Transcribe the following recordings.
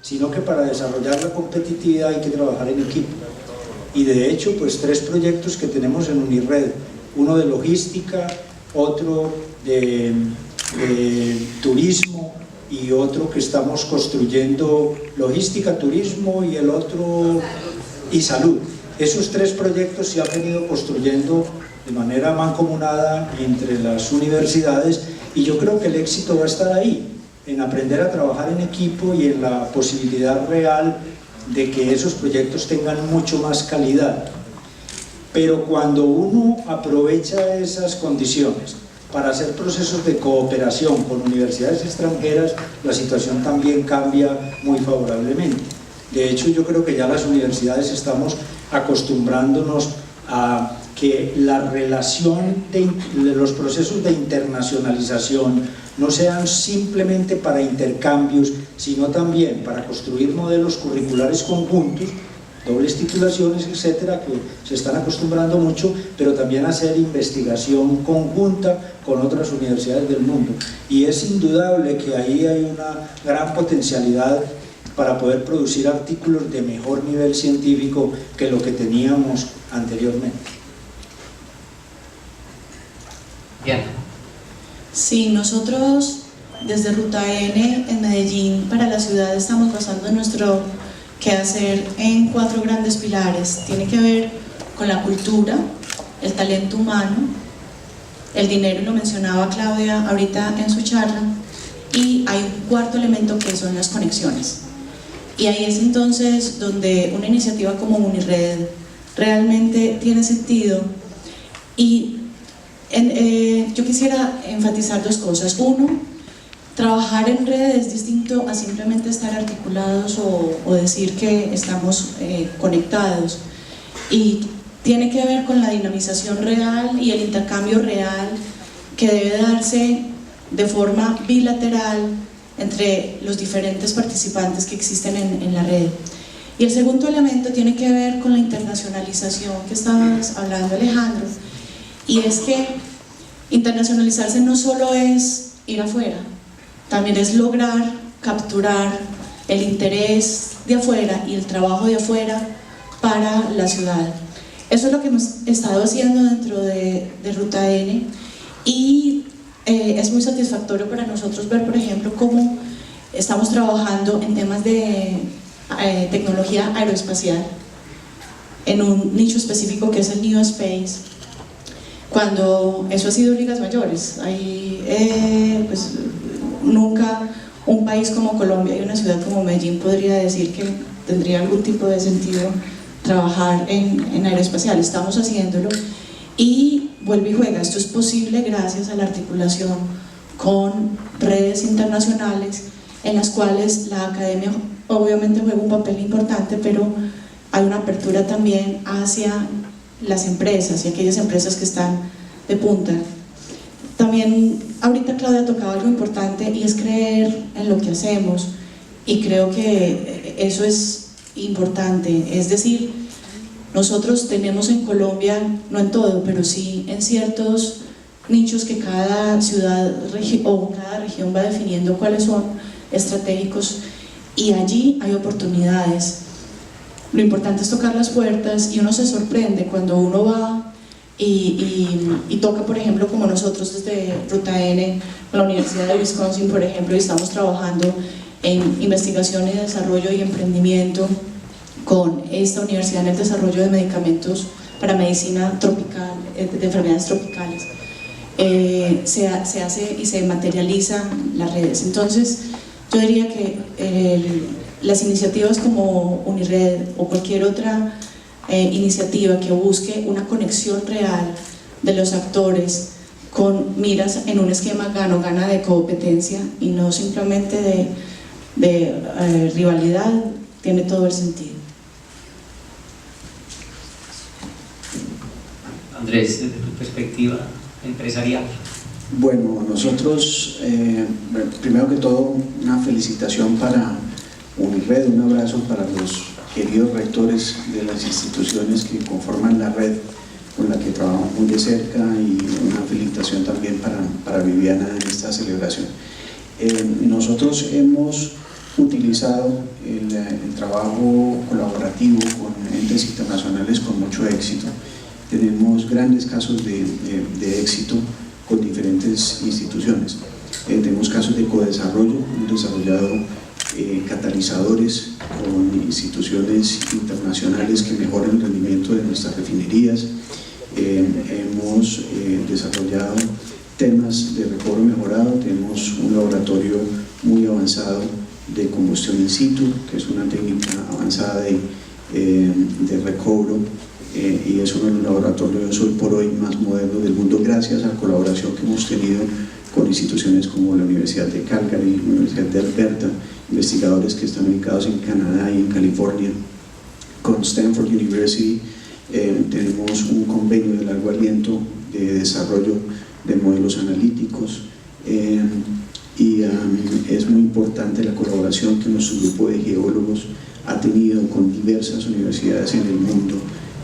sino que para desarrollar la competitividad hay que trabajar en equipo. Y de hecho, pues 3 proyectos que tenemos en Unirred, uno de logística, otro de turismo y otro que estamos construyendo logística, turismo y el otro y salud. Esos 3 proyectos se han venido construyendo de manera mancomunada entre las universidades y yo creo que el éxito va a estar ahí, en aprender a trabajar en equipo y en la posibilidad real de que esos proyectos tengan mucho más calidad. Pero cuando uno aprovecha esas condiciones para hacer procesos de cooperación con universidades extranjeras, la situación también cambia muy favorablemente. De hecho, yo creo que ya las universidades estamos acostumbrándonos a que la relación de los procesos de internacionalización no sean simplemente para intercambios, sino también para construir modelos curriculares conjuntos, dobles titulaciones, etcétera, que se están acostumbrando mucho, pero también a hacer investigación conjunta con otras universidades del mundo. Y es indudable que ahí hay una gran potencialidad para poder producir artículos de mejor nivel científico que lo que teníamos anteriormente. Bien. Sí, nosotros desde Ruta N en Medellín para la ciudad estamos basando nuestro quehacer en 4 grandes pilares. Tiene que ver con la cultura, el talento humano, el dinero, lo mencionaba Claudia ahorita en su charla, y hay un 4º elemento que son las conexiones. Y ahí es entonces donde una iniciativa como Unirred realmente tiene sentido. Y yo quisiera enfatizar 2 cosas. Uno, trabajar en red es distinto a simplemente estar articulados o decir que estamos conectados, y tiene que ver con la dinamización real y el intercambio real que debe darse de forma bilateral entre los diferentes participantes que existen en la red. Y el segundo elemento tiene que ver con la internacionalización que estabas hablando, Alejandro, y es que internacionalizarse no solo es ir afuera, también es lograr capturar el interés de afuera y el trabajo de afuera para la ciudad. Eso es lo que hemos estado haciendo dentro de Ruta N, y es muy satisfactorio para nosotros ver, por ejemplo, cómo estamos trabajando en temas de tecnología aeroespacial en un nicho específico que es el New Space, cuando eso ha sido ligas mayores. Pues nunca un país como Colombia y una ciudad como Medellín podría decir que tendría algún tipo de sentido trabajar en aeroespacial. Estamos haciéndolo y vuelve y juega. Esto es posible gracias a la articulación con redes internacionales en las cuales la academia obviamente juega un papel importante, pero hay una apertura también hacia las empresas y aquellas empresas que están de punta. También ahorita Claudia tocaba algo importante, y es creer en lo que hacemos, y creo que eso es importante. Es decir, nosotros tenemos en Colombia, no en todo, pero sí en ciertos nichos que cada ciudad o cada región va definiendo cuáles son estratégicos, y allí hay oportunidades. Lo importante es tocar las puertas, y uno se sorprende cuando uno va y toca, por ejemplo, como nosotros desde Ruta N, la Universidad de Wisconsin, por ejemplo, y estamos trabajando en investigación y desarrollo y emprendimiento con esta universidad en el desarrollo de medicamentos para medicina tropical, de enfermedades tropicales. Se hace y se materializan las redes. Entonces, yo diría que las iniciativas como Unirred o cualquier otra iniciativa que busque una conexión real de los actores con miras en un esquema gano-gana de competencia y no simplemente de rivalidad, tiene todo el sentido. Andrés, desde tu perspectiva empresarial. Bueno, nosotros, primero que todo, una felicitación para Unirred, un abrazo para los queridos rectores de las instituciones que conforman la red con la que trabajamos muy de cerca, y una felicitación también para Viviana en esta celebración. Nosotros hemos utilizado el trabajo colaborativo con entes internacionales con mucho éxito. Tenemos grandes casos de éxito con diferentes instituciones. Tenemos casos de codesarrollo, hemos desarrollado catalizadores con instituciones internacionales que mejoran el rendimiento de nuestras refinerías. Hemos desarrollado temas de recobro mejorado, tenemos un laboratorio muy avanzado de combustión in situ, que es una técnica avanzada de recobro, y es uno de los laboratorios hoy por hoy más modernos del mundo, gracias a la colaboración que hemos tenido con instituciones como la Universidad de Calgary, la Universidad de Alberta, investigadores que están ubicados en Canadá y en California, con Stanford University. Tenemos un convenio de largo aliento de desarrollo de modelos analíticos, y es muy importante la colaboración que nuestro grupo de geólogos ha tenido con diversas universidades en el mundo,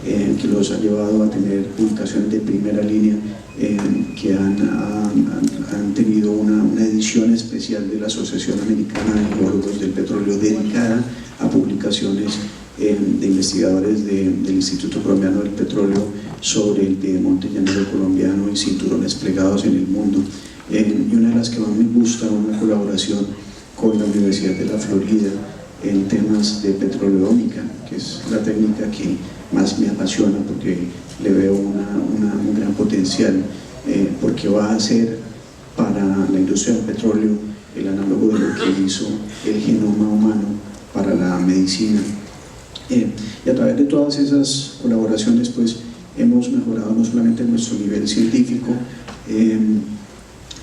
que los ha llevado a tener publicaciones de primera línea, que han tenido una edición especial de la Asociación Americana de Geólogos del Petróleo dedicada a publicaciones de investigadores del Instituto Colombiano del Petróleo sobre el piedemonte llanero colombiano y cinturones plegados en el mundo. Y una de las que más me gusta, una colaboración con la Universidad de la Florida en temas de petroleómica, que es la técnica que más me apasiona porque le veo un gran potencial, porque va a ser para la industria del petróleo el análogo de lo que hizo el genoma humano para la medicina. Y a través de todas esas colaboraciones pues hemos mejorado no solamente nuestro nivel científico,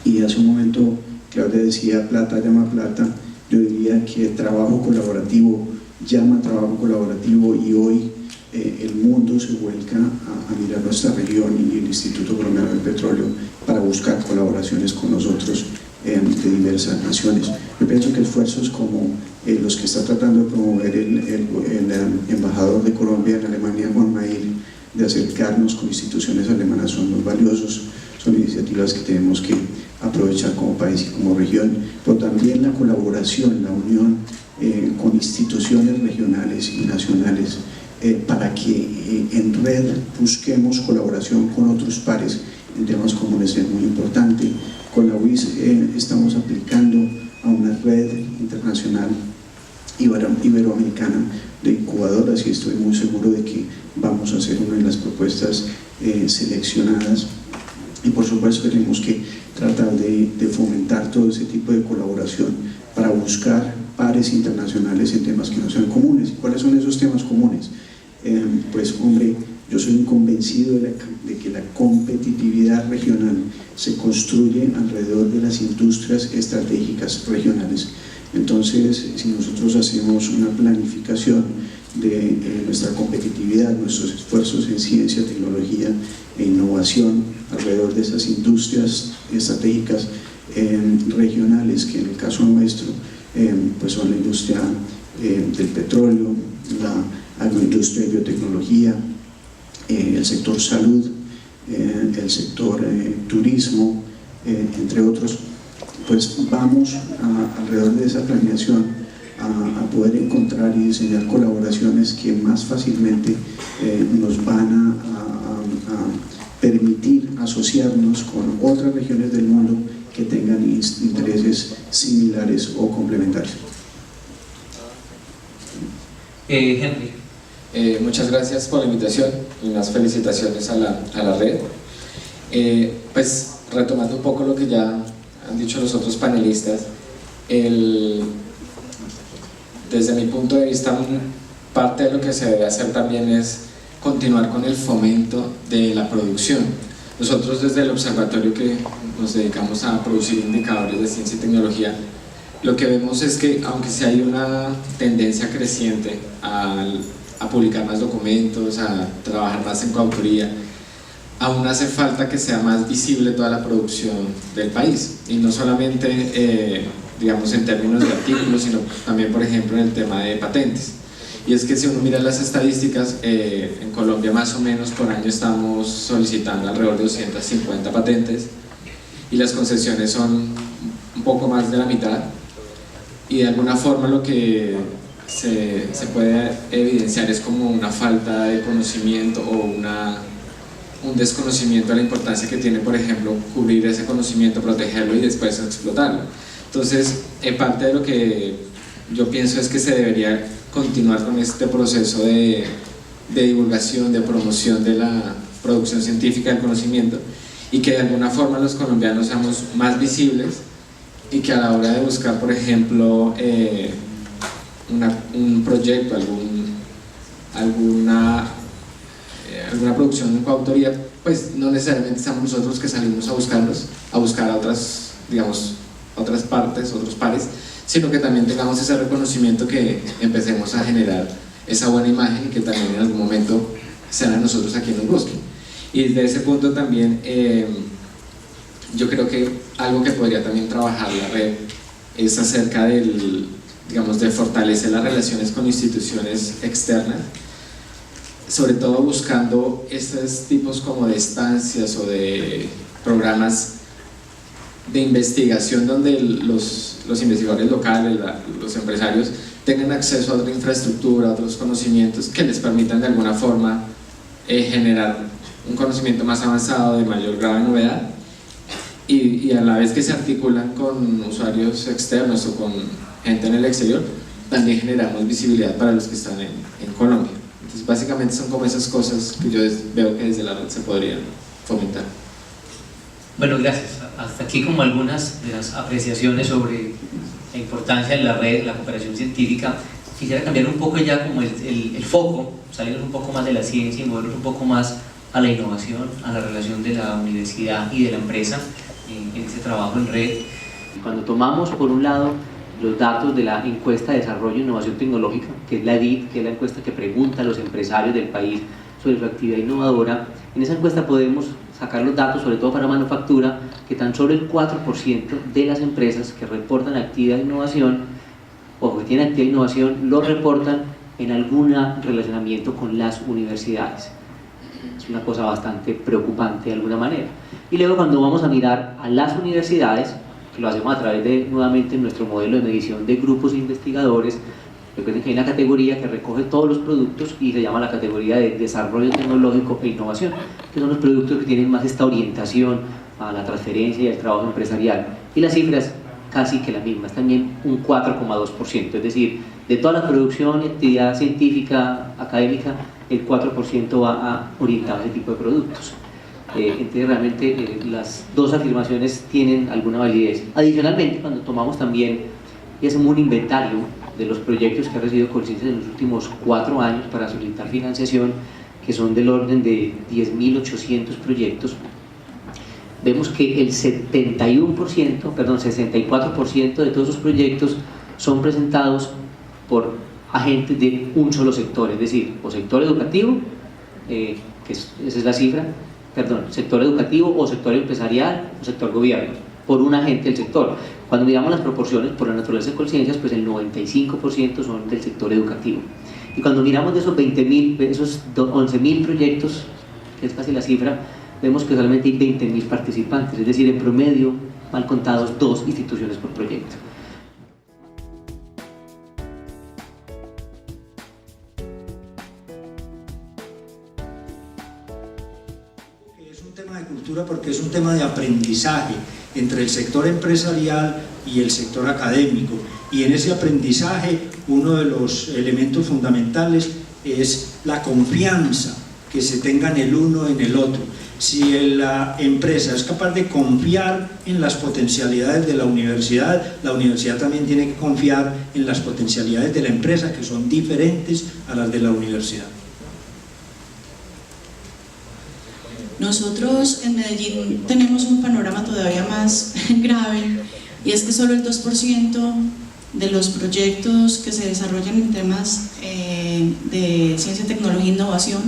y hace un momento Claudia decía plata llama plata. Yo diría que trabajo colaborativo llama trabajo colaborativo, y hoy el mundo se vuelca a mirar nuestra región y el Instituto Colombiano del Petróleo para buscar colaboraciones con nosotros de diversas naciones. Yo pienso que esfuerzos como los que está tratando de promover el embajador de Colombia en Alemania, Juan Mail, de acercarnos con instituciones alemanas, son muy valiosos, son iniciativas que tenemos que aprovechar como país y como región, pero también la colaboración, la unión con instituciones regionales y nacionales, para que en red busquemos colaboración con otros pares en temas comunes. Es muy importante. Con la UIS estamos aplicando a una red internacional iberoamericana de incubadoras, y estoy muy seguro de que vamos a hacer una de las propuestas seleccionadas, y por supuesto tenemos que tratar de fomentar todo ese tipo de colaboración para buscar pares internacionales en temas que no sean comunes. ¿Y cuáles son esos temas comunes? Pues hombre, yo soy un convencido de que la competitividad regional se construye alrededor de las industrias estratégicas regionales. Entonces, si nosotros hacemos una planificación de nuestra competitividad, nuestros esfuerzos en ciencia, tecnología e innovación alrededor de esas industrias estratégicas regionales, que en el caso nuestro pues son la industria del petróleo, la agroindustria y biotecnología, el sector salud, el sector turismo, entre otros, pues vamos alrededor de esa planeación a poder encontrar y diseñar colaboraciones que más fácilmente nos van a permitir asociarnos con otras regiones del mundo que tengan intereses similares o complementarios. Henry. Muchas gracias por la invitación y unas felicitaciones a la red. Pues retomando un poco lo que ya han dicho los otros panelistas, desde mi punto de vista, parte de lo que se debe hacer también es continuar con el fomento de la producción. Nosotros desde el observatorio que nos dedicamos a producir indicadores de ciencia y tecnología, lo que vemos es que aunque sí hay una tendencia creciente a publicar más documentos, a trabajar más en coautoría, aún hace falta que sea más visible toda la producción del país, y no solamente digamos en términos de artículos, sino también por ejemplo en el tema de patentes. Y es que si uno mira las estadísticas, en Colombia más o menos por año estamos solicitando alrededor de 250 patentes, y las concesiones son un poco más de la mitad, y de alguna forma lo que se puede evidenciar es como una falta de conocimiento o un desconocimiento de la importancia que tiene, por ejemplo, cubrir ese conocimiento, protegerlo y después explotarlo. Entonces, parte de lo que yo pienso es que se debería continuar con este proceso de divulgación, de promoción de la producción científica del conocimiento, y que de alguna forma los colombianos seamos más visibles, y que a la hora de buscar, por ejemplo, un proyecto, alguna producción en coautoría, pues no necesariamente estamos nosotros que salimos a buscar a otras, digamos, otras partes, otros pares, sino que también tengamos ese reconocimiento, que empecemos a generar esa buena imagen y que también en algún momento sean a nosotros a quienes nos busquen. Y desde ese punto también yo creo que algo que podría también trabajar la red es acerca de fortalecer las relaciones con instituciones externas, sobre todo buscando estos tipos como de estancias o de programas de investigación donde los investigadores locales, los empresarios, tengan acceso a otra infraestructura, a otros conocimientos que les permitan de alguna forma generar un conocimiento más avanzado, de mayor grado de novedad, y a la vez que se articulan con usuarios externos o con gente en el exterior, también generamos visibilidad para los que están en Colombia. Entonces básicamente son como esas cosas que yo veo que desde la red se podrían fomentar. Bueno, gracias. Hasta aquí como algunas de las apreciaciones sobre la importancia de la red, la cooperación científica. Quisiera cambiar un poco ya como el foco, salirnos un poco más de la ciencia y movernos un poco más a la innovación, a la relación de la universidad y de la empresa en este trabajo en red. Cuando tomamos por un lado los datos de la encuesta de desarrollo e innovación tecnológica, que es la EDIT, que es la encuesta que pregunta a los empresarios del país sobre su actividad innovadora, en esa encuesta podemos sacar los datos, sobre todo para manufactura, que tan solo el 4% de las empresas que reportan actividad de innovación o que tienen actividad de innovación lo reportan en algún relacionamiento con las universidades. Es una cosa bastante preocupante de alguna manera. Y luego cuando vamos a mirar a las universidades, que lo hacemos a través de, nuevamente, nuestro modelo de medición de grupos de investigadores, recuerden que hay una categoría que recoge todos los productos y se llama la categoría de desarrollo tecnológico e innovación, que son los productos que tienen más esta orientación a la transferencia y al trabajo empresarial. Y la cifra es casi que la misma, es también un 4,2%, es decir, de toda la producción y actividad científica, académica, el 4% va orientado a ese tipo de productos. Entonces realmente las dos afirmaciones tienen alguna validez. Adicionalmente, cuando tomamos también y hacemos un inventario de los proyectos que ha recibido Colciencias en los últimos 4 años para solicitar financiación, que son del orden de 10.800 proyectos, vemos que el 64% de todos esos proyectos son presentados por agentes de un solo sector, es decir, o sector educativo, esa es la cifra, sector educativo o sector empresarial o sector gobierno, por un agente del sector. Cuando miramos las proporciones por la naturaleza de Colciencias, pues el 95% son del sector educativo. Y cuando miramos de esos 11.000 proyectos, que es casi la cifra, vemos que solamente hay 20.000 participantes, es decir, en promedio, mal contados, 2 instituciones por proyecto. Porque es un tema de aprendizaje entre el sector empresarial y el sector académico, y en ese aprendizaje uno de los elementos fundamentales es la confianza que se tengan el uno en el otro. Si la empresa es capaz de confiar en las potencialidades de la universidad también tiene que confiar en las potencialidades de la empresa, que son diferentes a las de la universidad. Nosotros en Medellín tenemos un panorama todavía más grave, y es que solo el 2% de los proyectos que se desarrollan en temas de ciencia, tecnología e innovación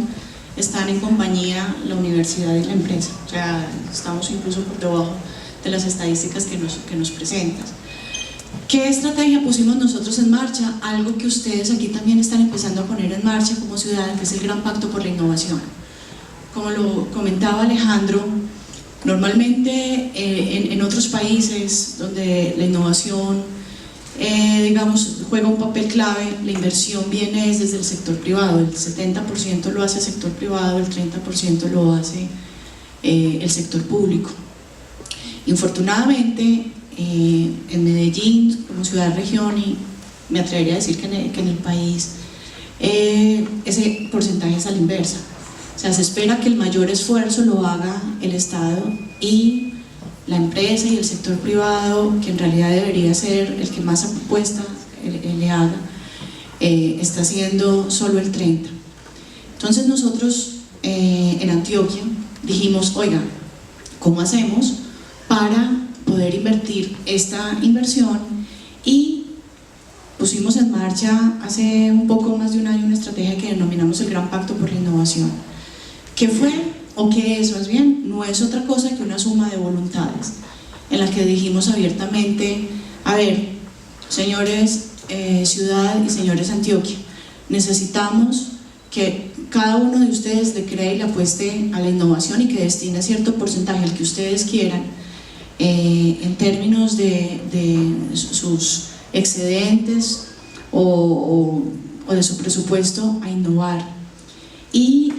están en compañía la universidad y la empresa. O sea, estamos incluso por debajo de las estadísticas que nos presentas. ¿Qué estrategia pusimos nosotros en marcha? Algo que ustedes aquí también están empezando a poner en marcha como ciudad, que es el Gran Pacto por la Innovación. Como lo comentaba Alejandro, normalmente en otros países donde la innovación digamos, juega un papel clave. La inversión viene desde el sector privado, el 70% lo hace el sector privado, el 30% lo hace el sector público. Infortunadamente, en Medellín, como ciudad-región, y me atrevería a decir que en el país, ese porcentaje es a la inversa. O sea, se espera que el mayor esfuerzo lo haga el Estado y la empresa y el sector privado, que en realidad debería ser el que más apuesta le haga, está haciendo solo el 30%. Entonces nosotros en Antioquia dijimos, oiga, ¿cómo hacemos para poder invertir esta inversión? Y pusimos en marcha hace un poco más de un año una estrategia que denominamos el Gran Pacto por la Innovación. ¿Qué fue o qué es? Más bien, no es otra cosa que una suma de voluntades en la que dijimos abiertamente, a ver, señores Ciudad y señores Antioquia, necesitamos que cada uno de ustedes le cree y le apueste a la innovación y que destine cierto porcentaje, al que ustedes quieran, en términos de sus excedentes o de su presupuesto a innovar. Y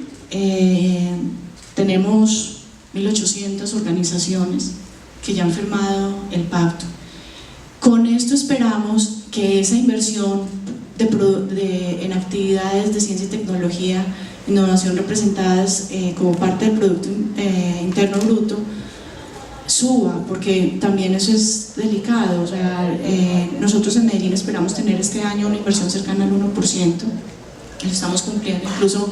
tenemos 1.800 organizaciones que ya han firmado el pacto. Con esto esperamos que esa inversión en actividades de ciencia y tecnología, innovación representadas como parte del Producto Interno Bruto, suba, porque también eso es delicado. O sea, nosotros en Medellín esperamos tener este año una inversión cercana al 1%, lo estamos cumpliendo. Incluso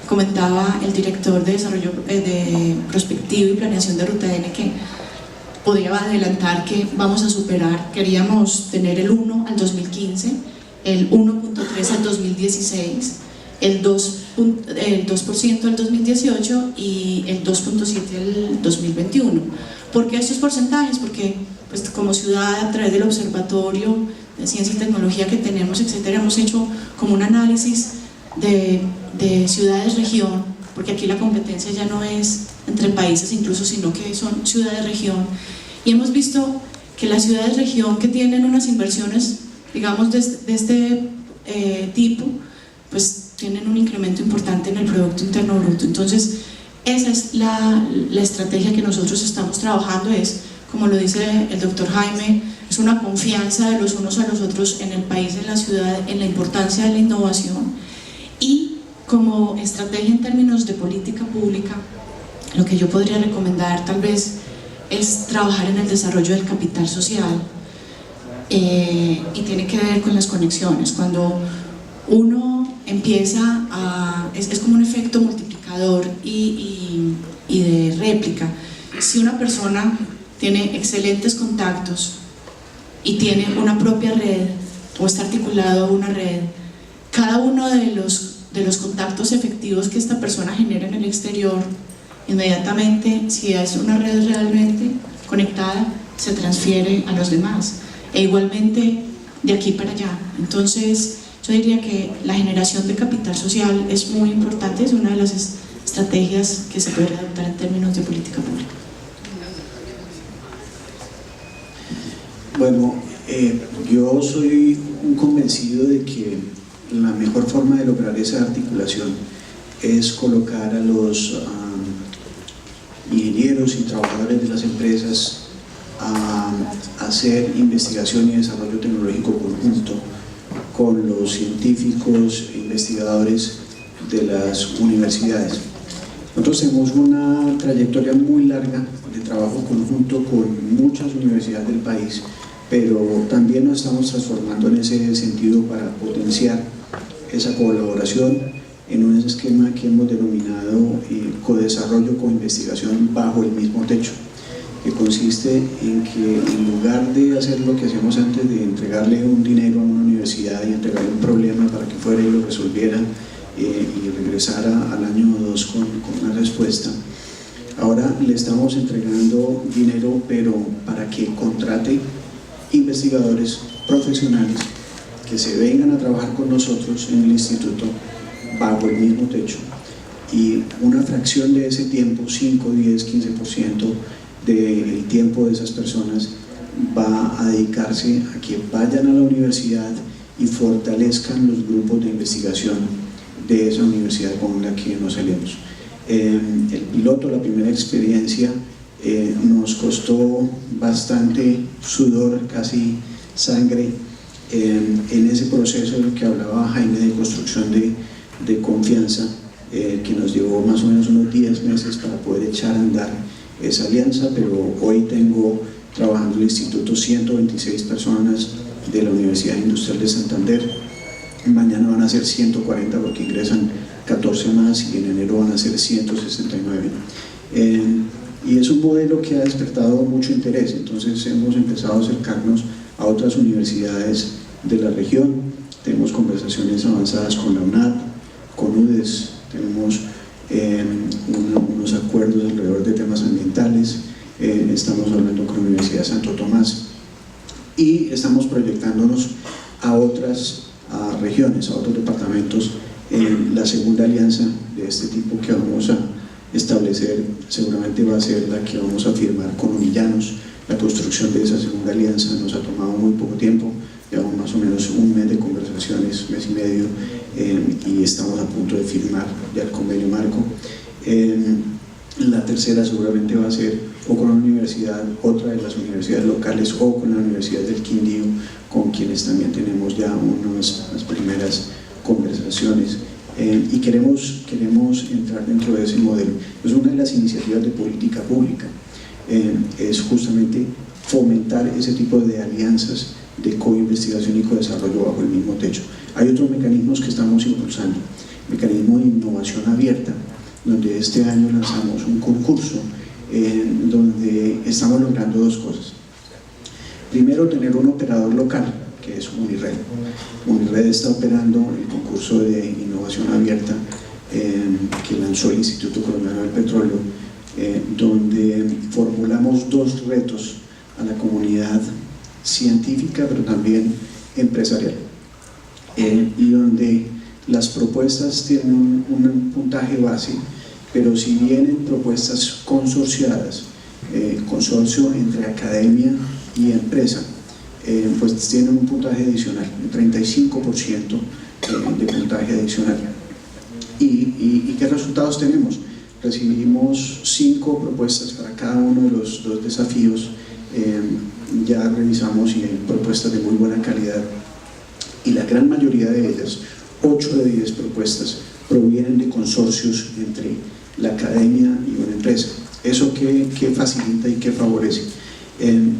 comentaba el director de desarrollo de prospectiva y planeación de Ruta N que podía adelantar que vamos a superar, queríamos tener el 1 al 2015, el 1.3 al 2016, el 2% al 2018 y el 2.7 al 2021. ¿Por qué estos porcentajes? Porque pues, como ciudad, a través del observatorio de ciencia y tecnología que tenemos, etcétera, hemos hecho como un análisis de ciudades-región, porque aquí la competencia ya no es entre países incluso, sino que son ciudades-región, y hemos visto que las ciudades-región que tienen unas inversiones, digamos, de este tipo, pues tienen un incremento importante en el Producto Interno Bruto. Entonces, esa es la estrategia que nosotros estamos trabajando, es, como lo dice el doctor Jaime, es una confianza de los unos a los otros en el país, en la ciudad, en la importancia de la innovación. Y como estrategia en términos de política pública, lo que yo podría recomendar tal vez es trabajar en el desarrollo del capital social, y tiene que ver con las conexiones. Cuando uno empieza es como un efecto multiplicador y de réplica. Si una persona tiene excelentes contactos y tiene una propia red o está articulado a una red, cada uno de los contactos efectivos que esta persona genera en el exterior, inmediatamente, si es una red realmente conectada, se transfiere a los demás, e igualmente de aquí para allá. Entonces yo diría que la generación de capital social es muy importante, es una de las estrategias que se puede adoptar en términos de política pública. Bueno, yo soy un convencido de que la mejor forma de lograr esa articulación es colocar a los ingenieros y trabajadores de las empresas a hacer investigación y desarrollo tecnológico conjunto con los científicos e investigadores de las universidades. Nosotros tenemos una trayectoria muy larga de trabajo conjunto con muchas universidades del país, pero también nos estamos transformando en ese sentido para potenciar esa colaboración en un esquema que hemos denominado codesarrollo con investigación bajo el mismo techo, que consiste en que en lugar de hacer lo que hacíamos antes de entregarle un dinero a una universidad y entregarle un problema para que fuera y lo resolviera y regresara al año o dos con una respuesta, ahora le estamos entregando dinero, pero para que contrate investigadores profesionales que se vengan a trabajar con nosotros en el instituto bajo el mismo techo, y una fracción de ese tiempo, 5, 10, 15% del tiempo de esas personas va a dedicarse a que vayan a la universidad y fortalezcan los grupos de investigación de esa universidad con la que nos aliamos. El piloto, la primera experiencia, nos costó bastante sudor, casi sangre, en ese proceso del que hablaba Jaime de construcción de confianza, que nos llevó más o menos unos 10 meses para poder echar a andar esa alianza, pero hoy tengo trabajando en el instituto 126 personas de la Universidad Industrial de Santander. Mañana van a ser 140 porque ingresan 14 más y en enero van a ser 169. Y es un modelo que ha despertado mucho interés, entonces hemos empezado a acercarnos a otras universidades de la región. Tenemos conversaciones avanzadas con la UNAP, con UDES, tenemos unos acuerdos alrededor de temas ambientales, estamos hablando con la Universidad de Santo Tomás y estamos proyectándonos a otras regiones, a otros departamentos. La segunda alianza de este tipo que vamos a establecer seguramente va a ser la que vamos a firmar con Unillanos. La construcción de esa segunda alianza nos ha tomado muy poco tiempo, llevamos más o menos un mes de conversaciones, mes y medio, y estamos a punto de firmar ya el convenio marco. La tercera seguramente va a ser o con la universidad, otra de las universidades locales, o con la Universidad del Quindío, con quienes también tenemos ya unas primeras conversaciones. Y queremos entrar dentro de ese modelo. Es una de las iniciativas de política pública, es justamente fomentar ese tipo de alianzas de co-investigación y co-desarrollo bajo el mismo techo. Hay otros mecanismos que estamos impulsando, mecanismo de innovación abierta, donde este año lanzamos un concurso donde estamos logrando dos cosas. Primero, tener un operador local, que es Unired. Unired está operando el concurso de innovación abierta que lanzó el Instituto Colombiano del Petróleo, donde formulamos dos retos a la comunidad científica, pero también empresarial, y donde las propuestas tienen un puntaje base, pero si vienen propuestas consorciadas, consorcio entre academia y empresa, pues tienen un puntaje adicional, un 35% de puntaje adicional. ¿Y qué resultados tenemos? Recibimos 5 propuestas para cada uno de los 2 desafíos, ya revisamos y hay propuestas de muy buena calidad, y la gran mayoría de ellas, 8 de 10 propuestas, provienen de consorcios entre la academia y una empresa. ¿Eso qué facilita y qué favorece?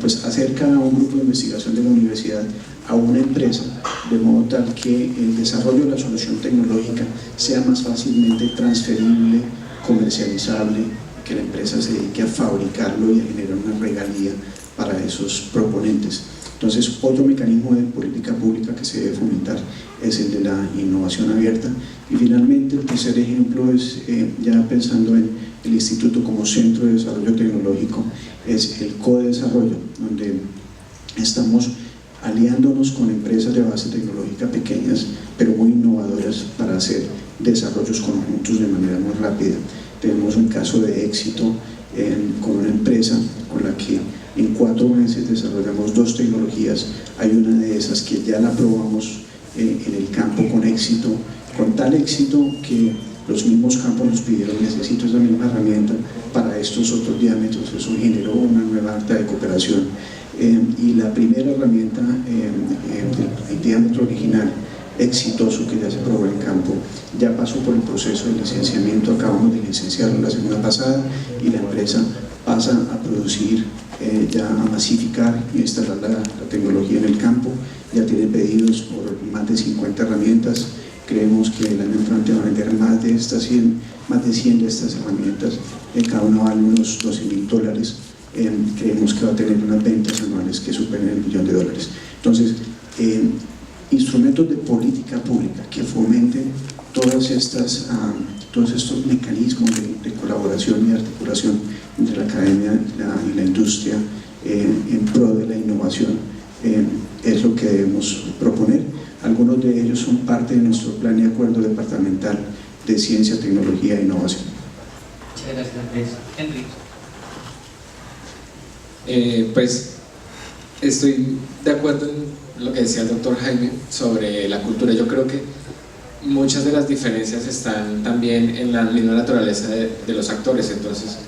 Pues acerca a un grupo de investigación de la universidad a una empresa, de modo tal que el desarrollo de la solución tecnológica sea más fácilmente transferible, comercializable, que la empresa se dedique a fabricarlo y a generar una regalía para esos proponentes. Entonces, otro mecanismo de política pública que se debe fomentar es el de la innovación abierta. Y finalmente, el tercer ejemplo es, ya pensando en el instituto como centro de desarrollo tecnológico, es el co-desarrollo, donde estamos aliándonos con empresas de base tecnológica pequeñas, pero muy innovadoras, para hacer desarrollos conjuntos de manera muy rápida. Tenemos un caso de éxito con una empresa con la que en 4 meses desarrollamos 2 tecnologías. Hay una de esas que ya la probamos en el campo con éxito, con tal éxito que los mismos campos nos pidieron: necesito esa misma herramienta para estos otros diámetros. Eso generó una nueva acta de cooperación. Y la primera herramienta, el diámetro original exitoso que ya se probó en campo, ya pasó por el proceso de licenciamiento. Acabamos de licenciarlo la semana pasada y la empresa pasa a producir, ya a masificar y instalar la tecnología en el campo. Ya tiene pedidos por más de 50 herramientas. Creemos que el año entrante va a vender más de 100 de estas herramientas, cada una vale unos $12.000. Creemos que va a tener unas ventas anuales que superen el $1 millón. Entonces, instrumentos de política pública que fomenten todos estos mecanismos de colaboración y articulación entre la academia y la industria en pro de la innovación, es lo que debemos proponer. Algunos de ellos son parte de nuestro plan y acuerdo departamental de ciencia, tecnología e innovación. Muchas gracias, Andrés. Henry. Pues Estoy de acuerdo en lo que decía el doctor Jaime sobre la cultura. Yo creo que muchas de las diferencias están también en la misma naturaleza de los actores. Entonces,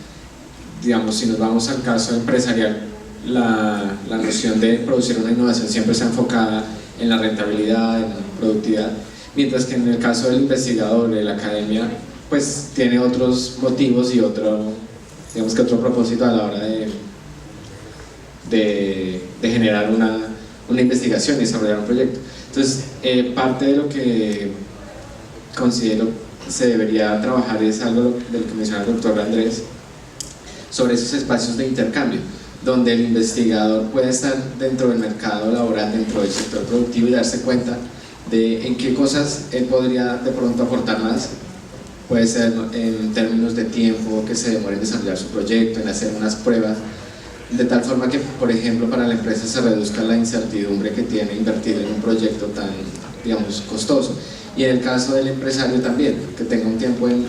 digamos, si nos vamos al caso empresarial, la noción de producir una innovación siempre está enfocada en la rentabilidad, en la productividad, mientras que en el caso del investigador, de la academia, pues tiene otros motivos y otro propósito a la hora de generar una investigación y desarrollar un proyecto. Entonces, parte de lo que considero se debería trabajar es algo de lo que mencionaba el doctor Andrés, sobre esos espacios de intercambio, donde el investigador puede estar dentro del mercado laboral, dentro del sector productivo, y darse cuenta de en qué cosas él podría de pronto aportar más. Puede ser en términos de tiempo que se demore en desarrollar su proyecto, en hacer unas pruebas, de tal forma que, por ejemplo, para la empresa se reduzca la incertidumbre que tiene invertir en un proyecto tan, digamos, costoso. Y en el caso del empresario también, que tenga un tiempo en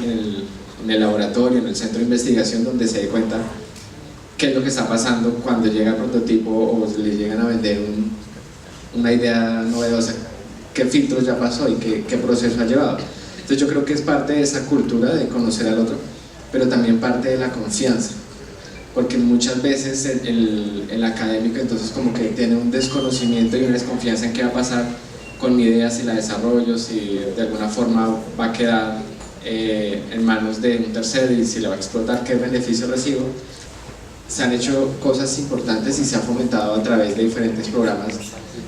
el laboratorio, en el centro de investigación, donde se dé cuenta qué es lo que está pasando cuando llega el prototipo o le llegan a vender una idea novedosa, qué filtros ya pasó y qué proceso ha llevado. Entonces yo creo que es parte de esa cultura de conocer al otro, pero también parte de la confianza, porque muchas veces el académico entonces como que tiene un desconocimiento y una desconfianza en qué va a pasar con mi idea, si la desarrollo, si de alguna forma va a quedar en manos de un tercero y si la va a explotar, qué beneficio recibo. Se han hecho cosas importantes y se ha fomentado a través de diferentes programas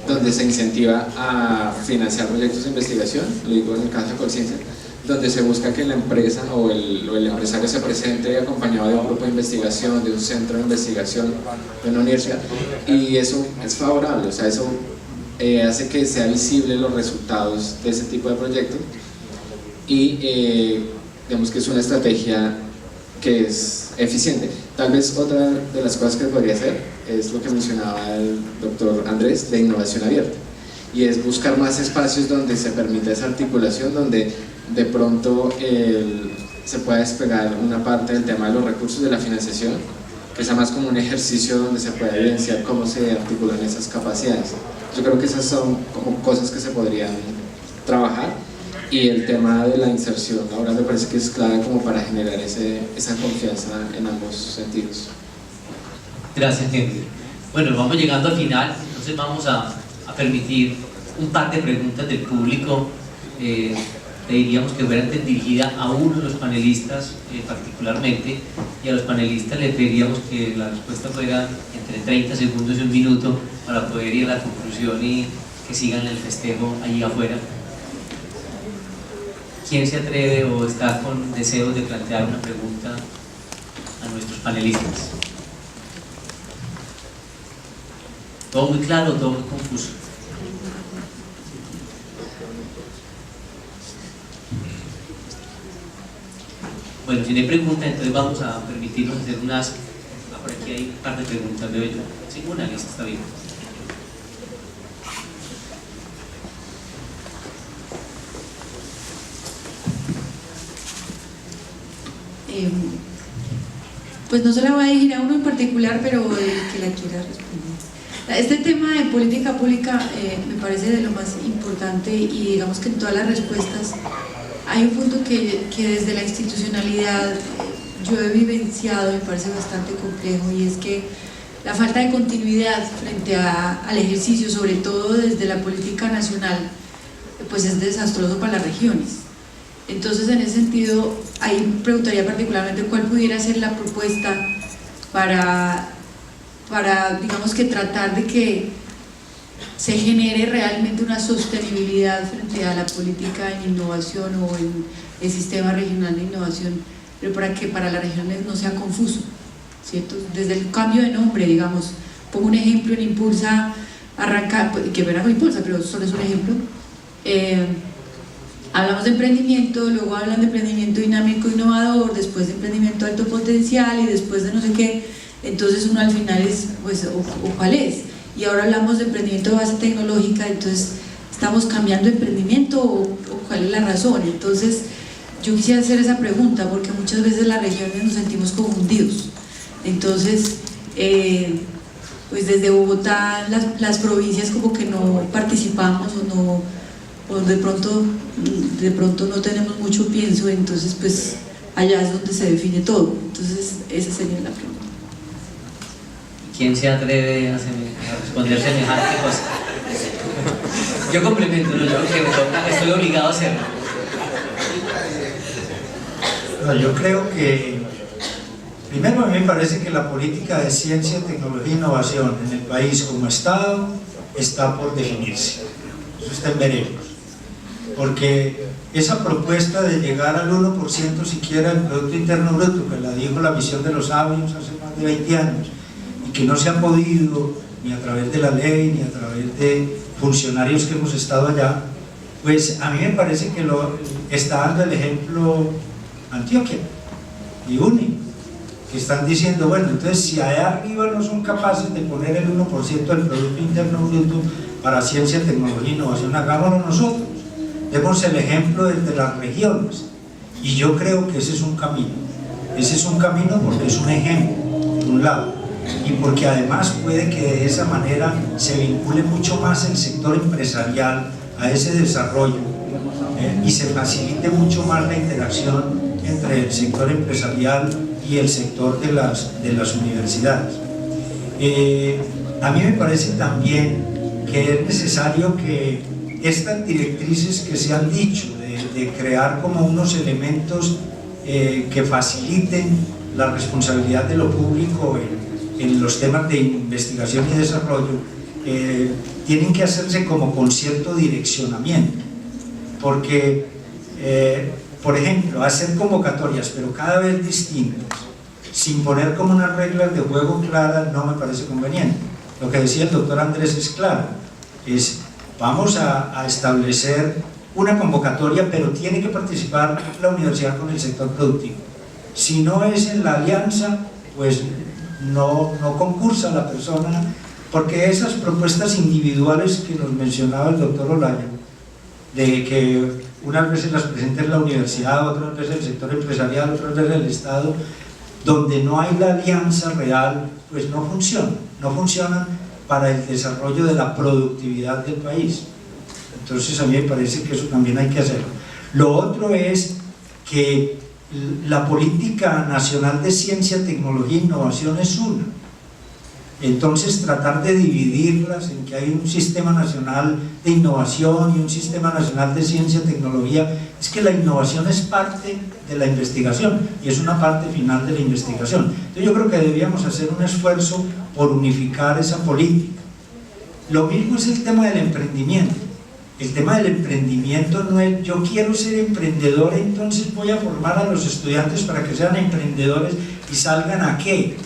donde se incentiva a financiar proyectos de investigación, lo digo en el caso de Colciencia, donde se busca que la empresa o el empresario se presente acompañado de un grupo de investigación, de un centro de investigación, de una universidad, y eso es favorable, o sea, eso hace que sea visible los resultados de ese tipo de proyectos, y digamos que es una estrategia que es eficiente. Tal vez otra de las cosas que podría hacer es lo que mencionaba el doctor Andrés, de innovación abierta, y es buscar más espacios donde se permita esa articulación, donde de pronto se pueda despegar una parte del tema de los recursos de la financiación, que sea más como un ejercicio donde se pueda evidenciar cómo se articulan esas capacidades. Yo creo que esas son como cosas que se podrían trabajar, y el tema de la inserción ahora me parece que es clave como para generar esa confianza en ambos sentidos. Gracias, Henry. Bueno, vamos llegando al final, entonces vamos a permitir un par de preguntas del público. Diríamos que fueran dirigidas a uno de los panelistas particularmente, y a los panelistas les pediríamos que la respuesta fuera entre 30 segundos y un minuto para poder ir a la conclusión y que sigan el festejo allí afuera. ¿Quién se atreve o está con deseos de plantear una pregunta a nuestros panelistas? Todo muy claro, todo muy confuso. Bueno, si no hay preguntas, entonces vamos a permitirnos hacer unas... por aquí hay un par de preguntas, veo yo. Sí, una lista, está bien. Pues no se la voy a dirigir a uno en particular, pero el que la quiera responder. Este tema de política pública me parece de lo más importante, y digamos que en todas las respuestas hay un punto que desde la institucionalidad yo he vivenciado y me parece bastante complejo, y es que la falta de continuidad frente al ejercicio, sobre todo desde la política nacional, pues es desastroso para las regiones. Entonces, en ese sentido, ahí preguntaría particularmente cuál pudiera ser la propuesta para digamos que tratar de que se genere realmente una sostenibilidad frente a la política en innovación o en el sistema regional de innovación, pero para que para las regiones no sea confuso, ¿cierto? Desde el cambio de nombre, digamos, pongo un ejemplo, en Impulsa arranca, que verá con Impulsa, pero solo es un ejemplo. Hablamos de emprendimiento, luego hablan de emprendimiento dinámico innovador, después de emprendimiento alto potencial y después de no sé qué. Entonces uno al final es, pues, o cuál es. Y ahora hablamos de emprendimiento de base tecnológica, entonces estamos cambiando de emprendimiento o cuál es la razón. Entonces yo quisiera hacer esa pregunta, porque muchas veces las regiones nos sentimos confundidos. Entonces pues desde Bogotá las provincias como que no participamos o de pronto no tenemos mucho pienso, entonces pues allá es donde se define todo. Entonces esa sería la pregunta. ¿Quién se atreve a responder semejante cosa? Yo complemento, ¿no? Yo creo que me toca, estoy obligado a hacerlo. No, yo creo que, primero a mí me parece que la política de ciencia, tecnología e innovación en el país como Estado está por definirse. Eso está en veremos. Porque esa propuesta de llegar al 1% siquiera del Producto Interno Bruto, que la dijo la misión de los sabios hace más de 20 años, y que no se ha podido ni a través de la ley, ni a través de funcionarios que hemos estado allá, pues a mí me parece que está dando el ejemplo Antioquia y UNI, que están diciendo, bueno, entonces si allá arriba no son capaces de poner el 1% del Producto Interno Bruto para ciencia, tecnología e innovación, hagámoslo nosotros, demos el ejemplo desde las regiones. Y yo creo que ese es un camino porque es un ejemplo, por un lado, y porque además puede que de esa manera se vincule mucho más el sector empresarial a ese desarrollo y se facilite mucho más la interacción entre el sector empresarial y el sector de las universidades. A mí me parece también que es necesario que estas directrices que se han dicho de crear como unos elementos que faciliten la responsabilidad de lo público en los temas de investigación y desarrollo tienen que hacerse como con cierto direccionamiento, porque por ejemplo, hacer convocatorias pero cada vez distintas sin poner como unas reglas de juego claras no me parece conveniente. Lo que decía el doctor Andrés es claro, vamos a establecer una convocatoria, pero tiene que participar la universidad con el sector productivo. Si no es en la alianza, pues no concursa la persona, porque esas propuestas individuales que nos mencionaba el doctor Olaya, de que unas veces las presenta en la universidad, otras veces el sector empresarial, otras veces el Estado, donde no hay la alianza real, pues no funcionan para el desarrollo de la productividad del país. Entonces a mí me parece que eso también hay que hacerlo. Lo otro es que la política nacional de ciencia, tecnología e innovación es una. Entonces tratar de dividirlas en que hay un sistema nacional de innovación y un sistema nacional de ciencia y tecnología, es que la innovación es parte de la investigación y es una parte final de la investigación. Entonces yo creo que deberíamos hacer un esfuerzo por unificar esa política. Lo mismo es el tema del emprendimiento. El tema del emprendimiento no es yo quiero ser emprendedor, entonces voy a formar a los estudiantes para que sean emprendedores y salgan ¿a qué?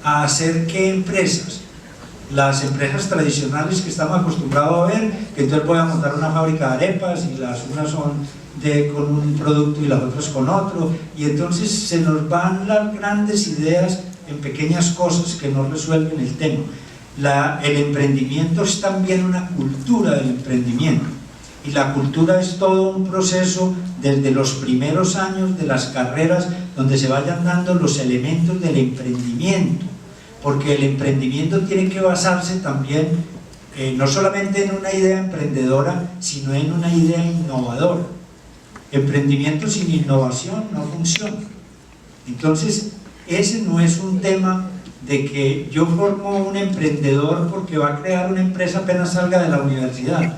A hacer ¿qué empresas? Las empresas tradicionales que estamos acostumbrados a ver, que entonces voy a montar una fábrica de arepas y las unas son con un producto y las otras con otro, y entonces se nos van las grandes ideas en pequeñas cosas que no resuelven el tema. El emprendimiento es también una cultura del emprendimiento, y la cultura es todo un proceso desde los primeros años de las carreras donde se vayan dando los elementos del emprendimiento, porque el emprendimiento tiene que basarse también no solamente en una idea emprendedora, sino en una idea innovadora. Emprendimiento sin innovación no funciona. Entonces ese no es un tema de que yo formo un emprendedor porque va a crear una empresa apenas salga de la universidad.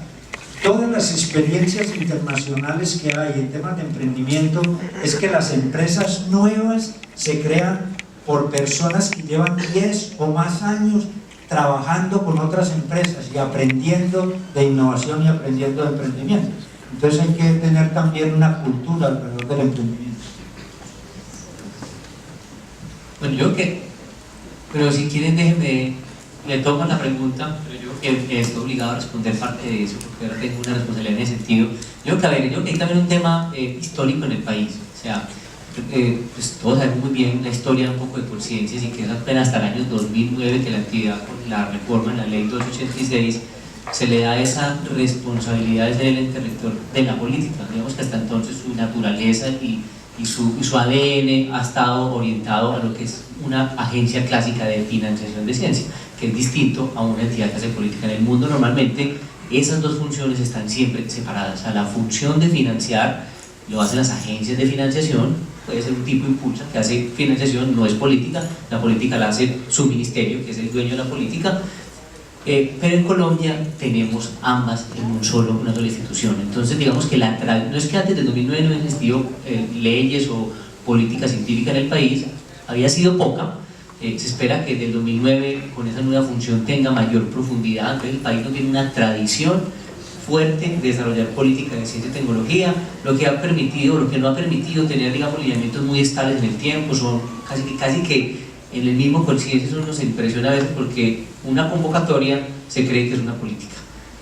Todas las experiencias internacionales que hay en temas de emprendimiento es que las empresas nuevas se crean por personas que llevan 10 o más años trabajando con otras empresas y aprendiendo de innovación y aprendiendo de emprendimiento. Entonces hay que tener también una cultura alrededor del emprendimiento. Bueno, yo que, pero si quieren déjenme, le tomo la pregunta, pero yo que estoy obligado a responder parte de eso, porque ahora tengo una responsabilidad en ese sentido. Yo que hay también un tema histórico en el país, o sea, pues todos sabemos muy bien la historia un poco de Colciencias, y que es apenas hasta el año 2009 que la actividad con la reforma en la ley 286 se le da esa responsabilidad de ser el ente rector de la política. Digamos que hasta entonces su naturaleza y su ADN ha estado orientado a lo que es una agencia clásica de financiación de ciencia. que es distinto a una entidad que hace política. En el mundo normalmente esas dos funciones están siempre separadas. O sea, la función de financiar lo hacen las agencias de financiación, puede ser un tipo impulsa que hace financiación, no es política, la política la hace su ministerio, que es el dueño de la política, pero en Colombia tenemos ambas en una sola institución. Entonces digamos que no es que antes del 2009 no existió leyes o política científica en el país, había sido poca, se espera que desde el 2009 con esa nueva función tenga mayor profundidad. Entonces el país no tiene una tradición fuerte de desarrollar política de ciencia y tecnología, lo que ha permitido, lo que no ha permitido tener, digamos, lineamientos muy estables en el tiempo, son casi que en el mismo conciencia. Eso nos impresiona a veces porque una convocatoria se cree que es una política,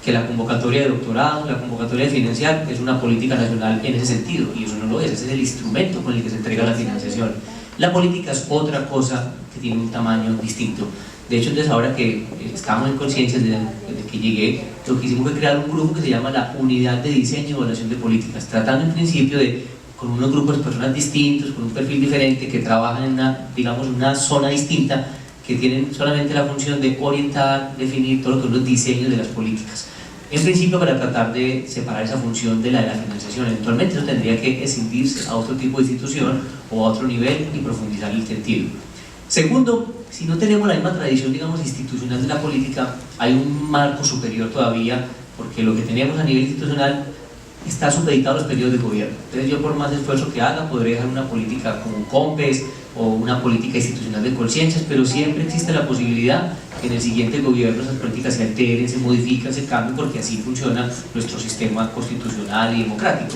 que la convocatoria de doctorado, la convocatoria de financiar es una política nacional en ese sentido, y eso no lo es, ese es el instrumento con el que se entrega la financiación. La política es otra cosa que tiene un tamaño distinto. De hecho, entonces ahora que estamos en conciencia desde que llegué, lo que hicimos fue crear un grupo que se llama la Unidad de Diseño y Evaluación de Políticas, tratando en principio de, con unos grupos de personas distintos, con un perfil diferente, que trabajan en una zona distinta, que tienen solamente la función de orientar, definir todo lo que son los diseños de las políticas. En principio para tratar de separar esa función de la financiación. Eventualmente eso tendría que escindirse a otro tipo de institución o a otro nivel y profundizar el sentido. Segundo, si no tenemos la misma tradición, digamos, institucional de la política, hay un marco superior todavía, porque lo que tenemos a nivel institucional está supeditado a los periodos de gobierno. Entonces yo, por más esfuerzo que haga, podré dejar una política como un COMPES o una política institucional de conciencias, pero siempre existe la posibilidad que en el siguiente gobierno esas políticas se alteren, se modifiquen, se cambien, porque así funciona nuestro sistema constitucional y democrático.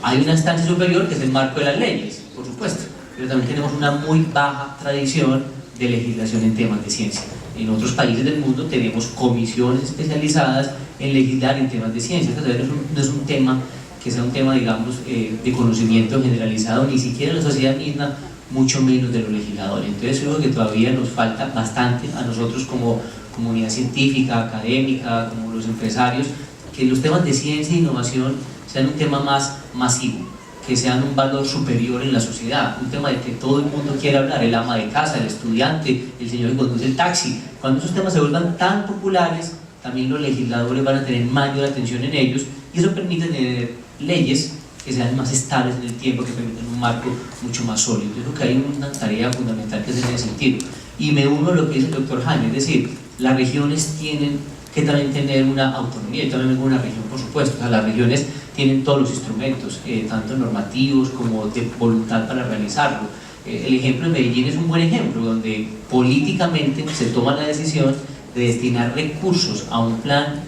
Hay una instancia superior que es el marco de las leyes, por supuesto, pero también tenemos una muy baja tradición de legislación en temas de ciencia. En otros países del mundo tenemos comisiones especializadas en legislar en temas de ciencia. Entonces no es un tema que sea un tema, digamos, de conocimiento generalizado, ni siquiera en la sociedad misma, mucho menos de los legisladores. Entonces creo que todavía nos falta bastante a nosotros como comunidad científica, académica, como los empresarios, que los temas de ciencia e innovación sean un tema más masivo, que sean un valor superior en la sociedad, un tema de que todo el mundo quiere hablar, el ama de casa, el estudiante, el señor que conduce el taxi. Cuando esos temas se vuelvan tan populares, también los legisladores van a tener mayor atención en ellos, y eso permite tener leyes que sean más estables en el tiempo, que permitan un marco mucho más sólido. Yo creo que hay una tarea fundamental que hacer en ese sentido. Y me uno a lo que dice el doctor Jaime, es decir, las regiones tienen que también tener una autonomía. Yo también vengo de una región, por supuesto. O sea, las regiones tienen todos los instrumentos, tanto normativos como de voluntad para realizarlo. El ejemplo de Medellín es un buen ejemplo, donde políticamente se toma la decisión de destinar recursos a un plan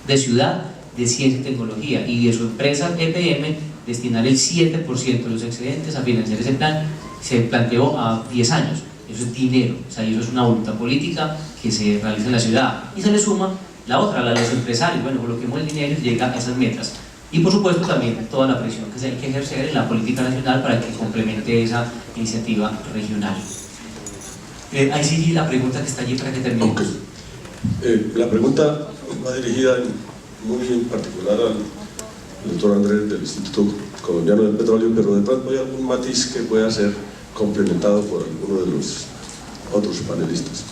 de ciudad de ciencia y tecnología, y de su empresa EPM destinar el 7% de los excedentes a financiar ese plan. Se planteó a 10 años. Eso es dinero, o sea, eso es una voluntad política que se realiza en la ciudad, y se le suma la otra, la de los empresarios. Bueno, coloquemos el dinero y llega a esas metas, y por supuesto también toda la presión que se hay que ejercer en la política nacional para que complemente esa iniciativa regional. Ahí sí la pregunta que está allí para que termine. Okay. La pregunta va dirigida muy en particular al doctor Andrés del Instituto Colombiano del Petróleo, pero de pronto hay algún matiz que pueda ser complementado por alguno de los otros panelistas.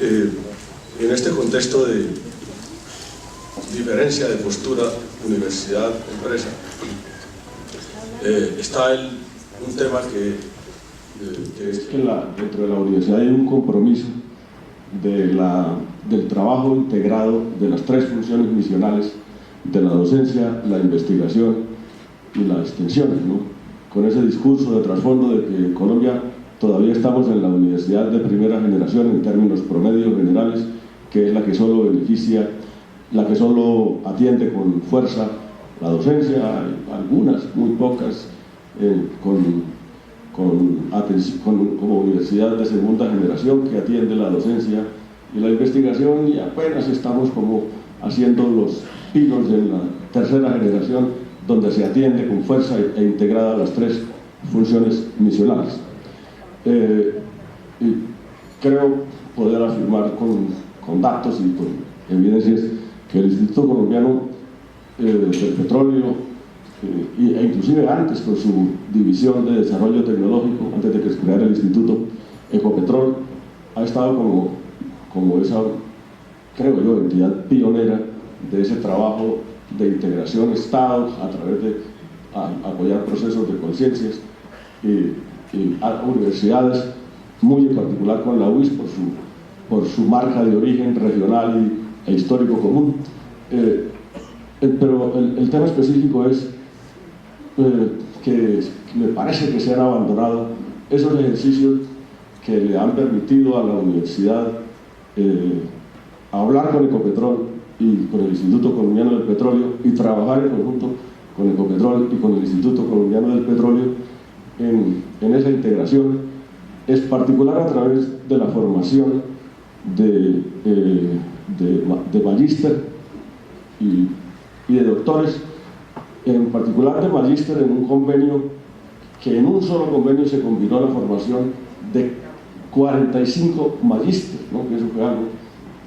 En este contexto de diferencia de postura universidad-empresa, está un tema que es que dentro de la universidad hay un compromiso del trabajo integrado de las tres funciones misionales de la docencia, la investigación y la extensión, ¿no? Con ese discurso de trasfondo de que en Colombia todavía estamos en la universidad de primera generación en términos promedios generales, que es la que solo beneficia, la que solo atiende con fuerza la docencia, algunas, muy pocas, como universidad de segunda generación que atiende la docencia y la investigación, y apenas estamos como haciendo los pilos de la tercera generación, donde se atiende con fuerza e integrada las tres funciones misionales. Y creo poder afirmar con datos y con evidencias que el Instituto Colombiano del Petróleo, e inclusive antes con su división de desarrollo tecnológico, antes de que se creara el Instituto Ecopetrol, ha estado como como esa, creo yo, entidad pionera de ese trabajo de integración Estado a través de apoyar procesos de conciencias y a universidades, muy en particular con la UIS por su marca de origen regional e histórico común. Pero el tema específico es que me parece que se han abandonado esos ejercicios que le han permitido a la universidad hablar con Ecopetrol y con el Instituto Colombiano del Petróleo y trabajar en conjunto con Ecopetrol y con el Instituto Colombiano del Petróleo en esa integración, es particular a través de la formación de magíster y de doctores, en particular de magíster en un convenio que en un solo convenio se combinó la formación de 45 magísteres, ¿no? Que eso fue algo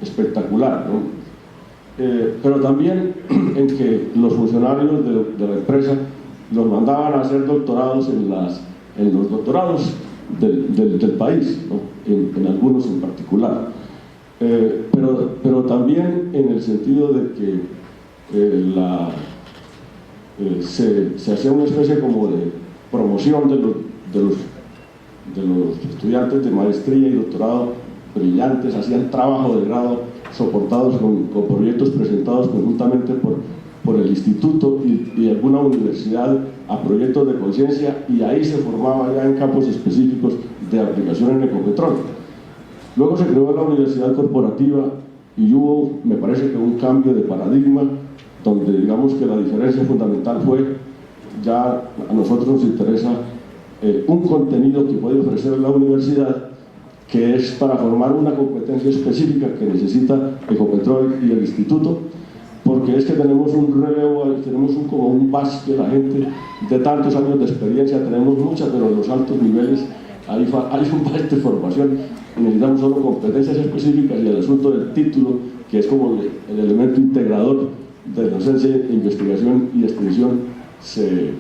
espectacular, ¿no? Pero también en que los funcionarios de la empresa los mandaban a hacer doctorados en los doctorados del país, ¿no? En algunos en particular, pero también en el sentido de que se hacía una especie como de promoción de los estudiantes de maestría y doctorado brillantes, hacían trabajo de grado soportados con proyectos presentados conjuntamente por el instituto y alguna universidad a proyectos de conciencia, y ahí se formaba ya en campos específicos de aplicación en Ecopetrol. Luego se creó la universidad corporativa y hubo, me parece que un cambio de paradigma, donde digamos que la diferencia fundamental fue, ya a nosotros nos interesa un contenido que puede ofrecer la universidad, que es para formar una competencia específica que necesita Ecopetrol y el instituto, porque es que tenemos un relevo, tenemos como un base de la gente de tantos años de experiencia, tenemos mucha, pero en los altos niveles hay un base de formación y necesitamos solo competencias específicas, y el asunto del título, que es como el elemento integrador de docencia, investigación y extensión, se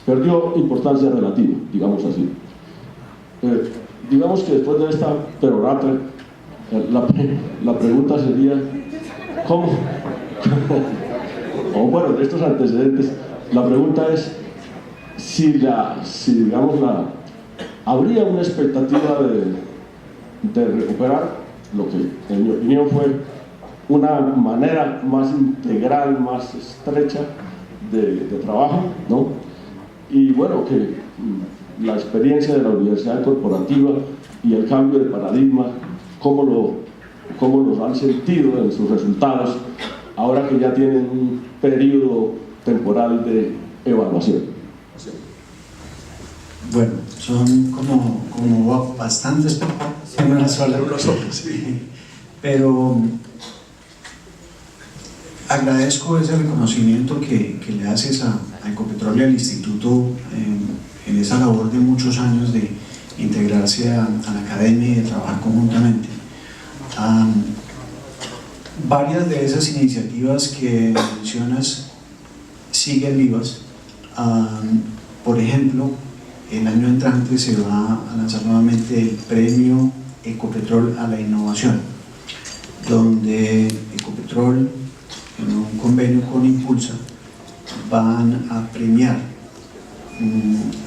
perdió importancia relativa, digamos así. Digamos que después de esta perorata, la pregunta sería, ¿cómo? O bueno, de estos antecedentes, la pregunta es si habría una expectativa de recuperar lo que, en mi opinión, fue una manera más integral, más estrecha de trabajo, ¿no? Y bueno, que la experiencia de la universidad corporativa y el cambio de paradigma, cómo los han sentido en sus resultados, ahora que ya tienen un periodo temporal de evaluación. Bueno, son como bastantes en una sola, pero agradezco ese reconocimiento que le haces a Ecopetrol y al Instituto en esa labor de muchos años de integrarse a la academia y de trabajar conjuntamente. Varias de esas iniciativas que mencionas siguen vivas. Por ejemplo, el año entrante se va a lanzar nuevamente el premio Ecopetrol a la innovación, donde Ecopetrol, en un convenio con Impulsa, van a premiar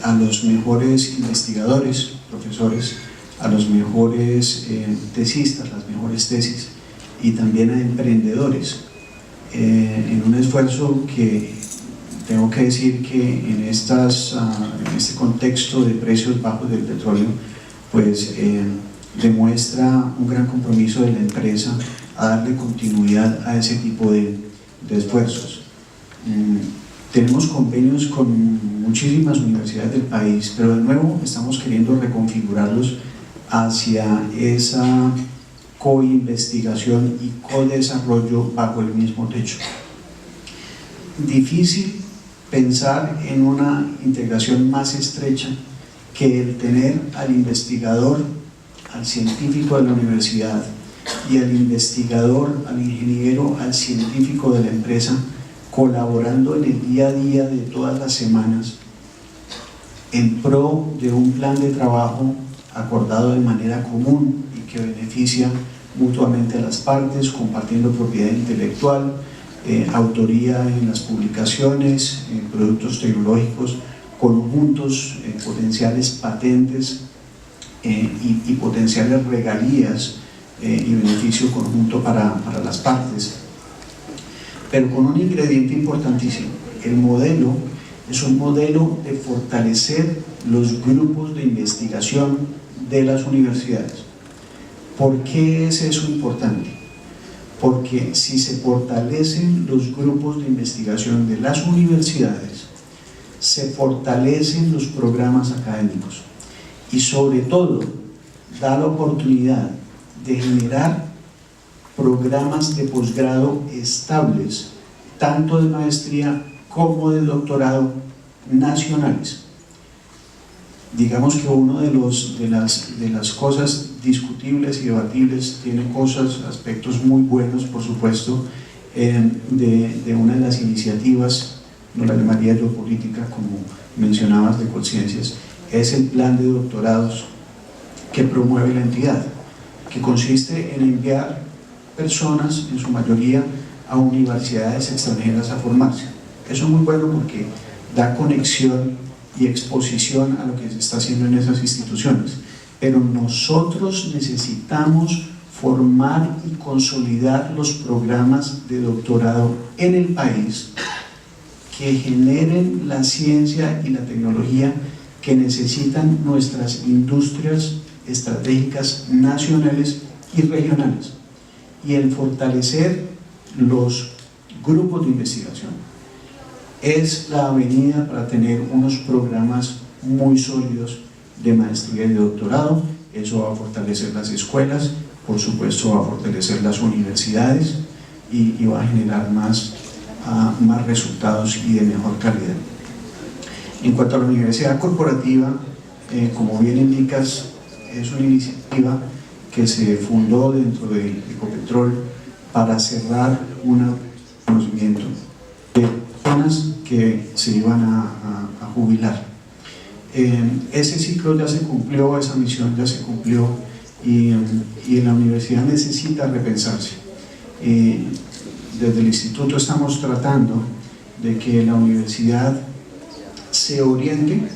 a los mejores investigadores, profesores, a los mejores tesistas, las mejores tesis, y también a emprendedores, en un esfuerzo que tengo que decir que en este contexto de precios bajos del petróleo, pues demuestra un gran compromiso de la empresa a darle continuidad a ese tipo de esfuerzos. Tenemos convenios con muchísimas universidades del país, pero de nuevo estamos queriendo reconfigurarlos hacia esa co-investigación y co-desarrollo bajo el mismo techo. Difícil pensar en una integración más estrecha que el tener al investigador, al científico de la universidad y al investigador, al ingeniero, al científico de la empresa, colaborando en el día a día de todas las semanas en pro de un plan de trabajo acordado de manera común y que beneficia mutuamente a las partes, compartiendo propiedad intelectual, autoría en las publicaciones, productos tecnológicos conjuntos, potenciales patentes y potenciales regalías y beneficio conjunto para las partes. Pero con un ingrediente importantísimo: el modelo es un modelo de fortalecer los grupos de investigación de las universidades. ¿Por qué es eso importante? Porque si se fortalecen los grupos de investigación de las universidades, se fortalecen los programas académicos y sobre todo da la oportunidad de generar programas de posgrado estables, tanto de maestría como de doctorado nacionales. Digamos que uno de las cosas discutibles y debatibles, tiene aspectos muy buenos, por supuesto, de una de las iniciativas, no la llamaría yo política, como mencionabas, de Colciencias, es el plan de doctorados que promueve la entidad, que consiste en enviar personas, en su mayoría, a universidades extranjeras a formarse. Eso es muy bueno porque da conexión y exposición a lo que se está haciendo en esas instituciones. Pero nosotros necesitamos formar y consolidar los programas de doctorado en el país que generen la ciencia y la tecnología que necesitan nuestras industrias estratégicas nacionales y regionales, y el fortalecer los grupos de investigación es la avenida para tener unos programas muy sólidos de maestría y de doctorado. Eso va a fortalecer las escuelas, por supuesto va a fortalecer las universidades y va a generar más resultados y de mejor calidad. En cuanto a la universidad corporativa, como bien indicas, es una iniciativa que se fundó dentro de Ecopetrol para cerrar un conocimiento de personas que se iban a jubilar. Ese ciclo ya se cumplió, esa misión ya se cumplió, y la universidad necesita repensarse. Desde el instituto estamos tratando de que la universidad se oriente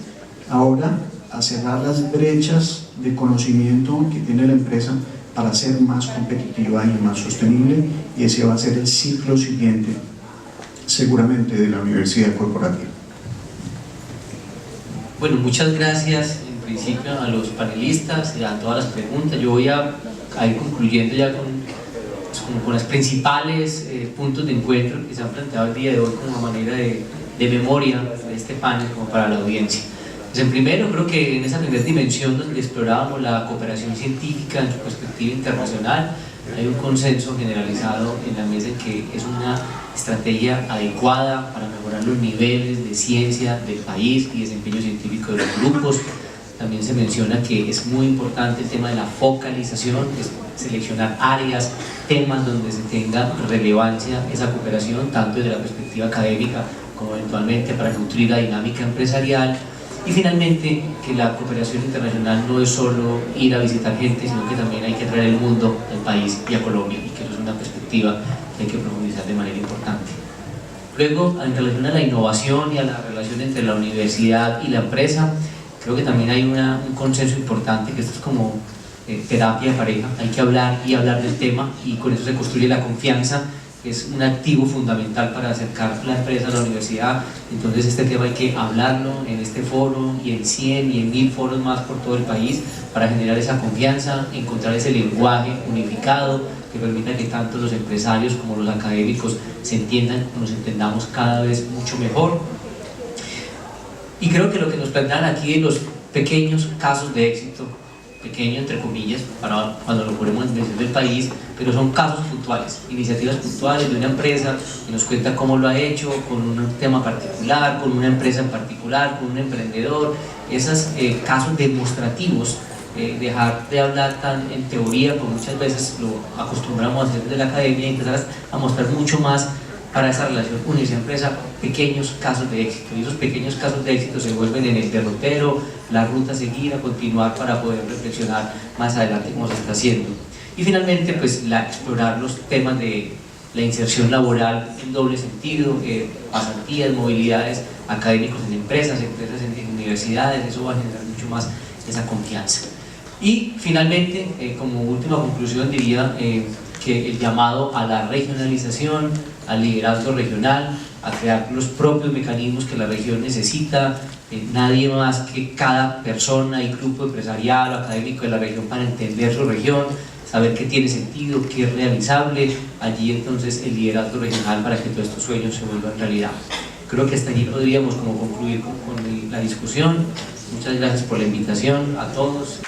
ahora a cerrar las brechas de conocimiento que tiene la empresa para ser más competitiva y más sostenible, y ese va a ser el ciclo siguiente seguramente de la universidad corporativa. Bueno, muchas gracias en principio a los panelistas y a todas las preguntas. Yo voy a ir concluyendo ya con los principales puntos de encuentro que se han planteado el día de hoy como manera de memoria de este panel como para la audiencia. Pues en primero, creo que en esa primera dimensión donde explorábamos la cooperación científica en su perspectiva internacional, hay un consenso generalizado en la mesa en que es una estrategia adecuada para mejorar los niveles de ciencia del país y desempeño científico de los grupos. También se menciona que es muy importante el tema de la focalización, es seleccionar áreas, temas donde se tenga relevancia esa cooperación, tanto desde la perspectiva académica como eventualmente para nutrir la dinámica empresarial. Y finalmente, que la cooperación internacional no es solo ir a visitar gente, sino que también hay que traer el mundo al país y a Colombia, y que eso es una perspectiva que hay que profundizar de manera importante. Luego, en relación a la innovación y a la relación entre la universidad y la empresa, creo que también hay un consenso importante, que esto es como terapia de pareja, hay que hablar y hablar del tema, y con eso se construye la confianza, que es un activo fundamental para acercar la empresa a la universidad. Entonces este tema hay que hablarlo en este foro y en 100 y en 1000 foros más por todo el país para generar esa confianza, encontrar ese lenguaje unificado que permita que tanto los empresarios como los académicos se entiendan, nos entendamos cada vez mucho mejor. Y creo que lo que nos plantean aquí de los pequeños casos de éxito, pequeño entre comillas, para cuando lo ponemos en dimensión del país, pero son casos puntuales, iniciativas puntuales de una empresa que nos cuenta cómo lo ha hecho, con un tema particular, con una empresa en particular, con un emprendedor, esos casos demostrativos, dejar de hablar tan en teoría, como muchas veces lo acostumbramos a hacer desde la academia, y empezar a mostrar mucho más para esa relación universidad-empresa pequeños casos de éxito, y esos pequeños casos de éxito se vuelven en el derrotero, la ruta a seguir, a continuar para poder reflexionar más adelante cómo se está haciendo. Y finalmente, pues explorar los temas de la inserción laboral en doble sentido, pasantías, movilidades, académicos en empresas en universidades, eso va a generar mucho más esa confianza. Y finalmente, como última conclusión, diría que el llamado a la regionalización, al liderazgo regional, a crear los propios mecanismos que la región necesita, nadie más que cada persona y grupo empresarial o académico de la región para entender su región, saber qué tiene sentido, qué es realizable, allí entonces el liderazgo regional para que todos estos sueños se vuelvan realidad. Creo que hasta allí podríamos como concluir con la discusión. Muchas gracias por la invitación a todos.